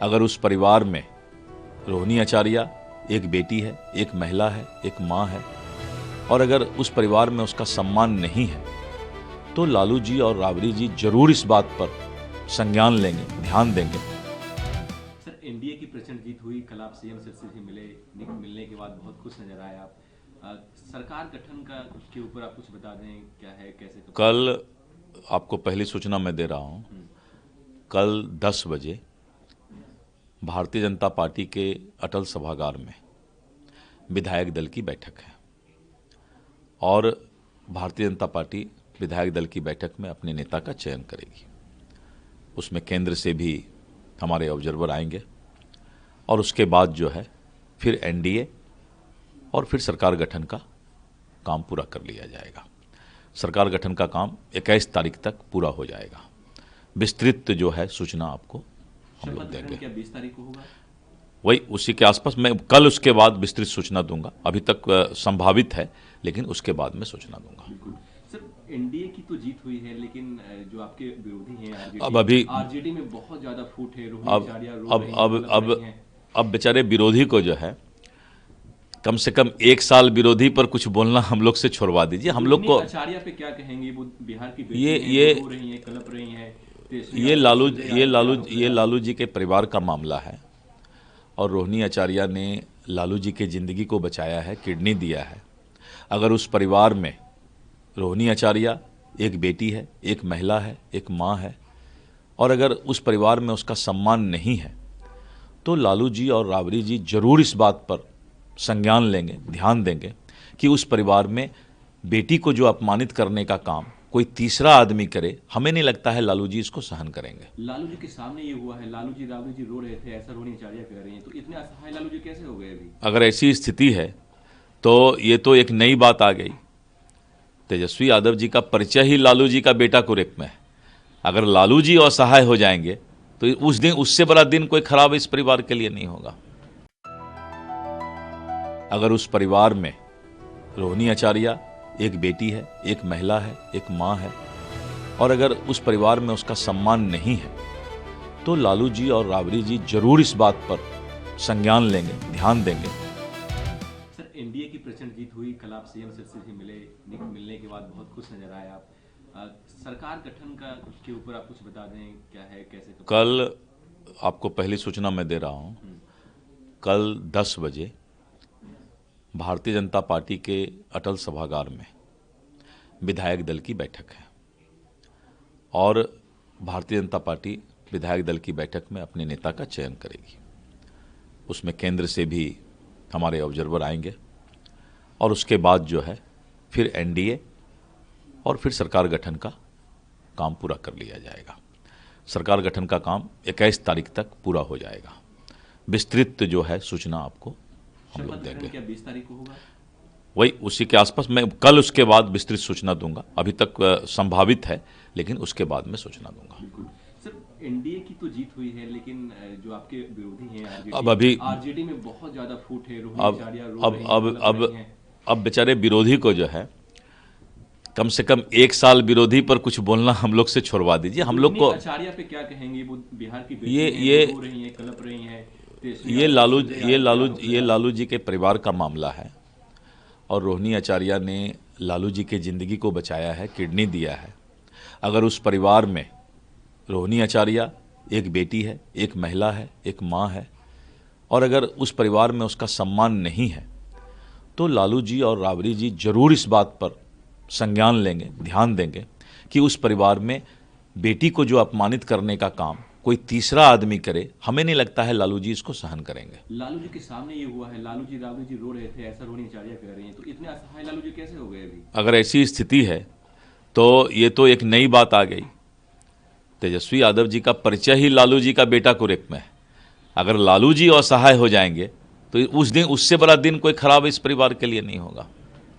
अगर उस परिवार में रोहिणी आचार्य एक बेटी है, एक महिला है, एक माँ है, और अगर उस परिवार में उसका सम्मान नहीं है तो लालू जी और राबड़ी जी जरूर इस बात पर संज्ञान लेंगे, ध्यान देंगे। सर, एनडीए की प्रचंड जीत हुई, कल आप सीएम से मिलने के बाद बहुत खुश नजर आए आप। सरकार गठन का के ऊपर आप कुछ बता दें, क्या है, कैसे? कल आपको पहली सूचना मैं दे रहा हूं, कल 10 बजे भारतीय जनता पार्टी के अटल सभागार में विधायक दल की बैठक है और भारतीय जनता पार्टी विधायक दल की बैठक में अपने नेता का चयन करेगी। उसमें केंद्र से भी हमारे ऑब्जर्वर आएंगे और उसके बाद जो है फिर एनडीए और फिर सरकार गठन का काम पूरा कर लिया जाएगा। सरकार गठन का काम 21 तारीख तक पूरा हो जाएगा। विस्तृत जो है सूचना आपको हम लोग देंगे। क्या 20 तारीख को होगा? वही उसी के आसपास मैं कल उसके बाद विस्तृत सूचना दूंगा। अभी तक संभावित है, लेकिन उसके बाद में सूचना दूंगा। सर, एनडीए की तो जीत हुई है, लेकिन जो आपके विरोधी हैं आरजेडी में बहुत ज्यादा फूट है। अब बेचारे विरोधी को जो है कम से कम 1 साल विरोधी पर कुछ बोलना हम लोग से छोड़वा दीजिए। हम लोग को आचार्य पे क्या कहेंगे? वो बिहार की कलप रही हैं। ये लालू जी के परिवार का मामला है और रोहिणी आचार्य ने लालू जी के ज़िंदगी को बचाया है, किडनी दिया है। अगर उस परिवार में रोहिणी आचार्य एक बेटी है, एक महिला है, एक माँ है, और अगर उस परिवार में उसका सम्मान नहीं है तो लालू जी और राबड़ी जी जरूर इस बात पर संज्ञान लेंगे, ध्यान देंगे कि उस परिवार में बेटी को जो अपमानित करने का काम कोई तीसरा आदमी करे। हमें नहीं लगता है लालू जी इसको सहन करेंगे। लालू जी के सामने ये हुआ है, लालू जी राबड़ी जी रो रहे थे, ऐसा रोहिणी आचार्य कह रही हैं, तो इतने असहाय लालू जी कैसे हो गए अभी? अगर ऐसी स्थिति है तो ये तो एक नई बात आ गई। तेजस्वी यादव जी का परिचय ही लालू जी का बेटा को रेप में है। अगर लालू जी असहाय हो जाएंगे तो उस दिन उससे बड़ा दिन कोई खराब इस परिवार के लिए नहीं होगा। अगर उस परिवार में रोहिणी आचार्य एक बेटी है, एक महिला है, एक माँ है, और अगर उस परिवार में उसका सम्मान नहीं है तो लालू जी और राबड़ी जी जरूर इस बात पर संज्ञान लेंगे, ध्यान देंगे। सर, एनडीए की प्रचंड जीत हुई, कल आप सीएम से मिलने के बाद बहुत खुश नजर आए आप। सरकार गठन के ऊपर आप कुछ बता दें, क्या है, कैसे? कल आपको पहली सूचना मैं दे रहा हूं, कल 10 बजे भारतीय जनता पार्टी के अटल सभागार में विधायक दल की बैठक है और भारतीय जनता पार्टी विधायक दल की बैठक में अपने नेता का चयन करेगी। उसमें केंद्र से भी हमारे ऑब्जर्वर आएंगे और उसके बाद जो है फिर एनडीए और फिर सरकार गठन का काम पूरा कर लिया जाएगा। सरकार गठन का काम 21 तारीख तक पूरा हो जाएगा। विस्तृत जो है सूचना आपको हम लोग देंगे। क्या 20 तारीख को होगा? वही उसी के आसपास मैं कल उसके बाद विस्तृत सूचना दूंगा। अभी तक संभावित है, लेकिन उसके बाद में सूचना दूंगा। सर, एनडीए की तो जीत हुई है, लेकिन जो आपके विरोधी हैं आरजेडी में बहुत ज्यादा फूट है। अब बेचारे विरोधी को जो है कम से कम 1 साल विरोधी पर कुछ बोलना हम लोग से छोड़वा दीजिए। हम लोग को आचार्य पे क्या कहेंगे? वो बिहार की कलप रही हैं। ये लालू जी के परिवार का मामला है और रोहिणी आचार्य ने लालू जी के ज़िंदगी को बचाया है, किडनी दिया है। अगर उस परिवार में रोहिणी आचार्य एक बेटी है, एक महिला है, एक माँ है, और अगर उस परिवार में उसका सम्मान नहीं है तो लालू जी और राबड़ी जी जरूर इस बात पर संज्ञान लेंगे, ध्यान देंगे कि उस परिवार में बेटी को जो अपमानित करने का काम कोई तीसरा आदमी करे। हमें नहीं लगता है लालू जी इसको सहन करेंगे। लालू जी के सामने ये हुआ है, लालू जी राबड़ी जी रो रहे थे, ऐसा रोहिणी आचार्य कह रही हैं, तो इतने असहाय लालू जी कैसे हो गए अभी? अगर ऐसी स्थिति है तो ये तो एक नई बात आ गई। तेजस्वी यादव जी का परिचय ही लालू जी का बेटा को रेप में है। अगर लालू जी असहाय हो जाएंगे तो उस दिन उससे बड़ा दिन कोई खराब इस परिवार के लिए नहीं होगा।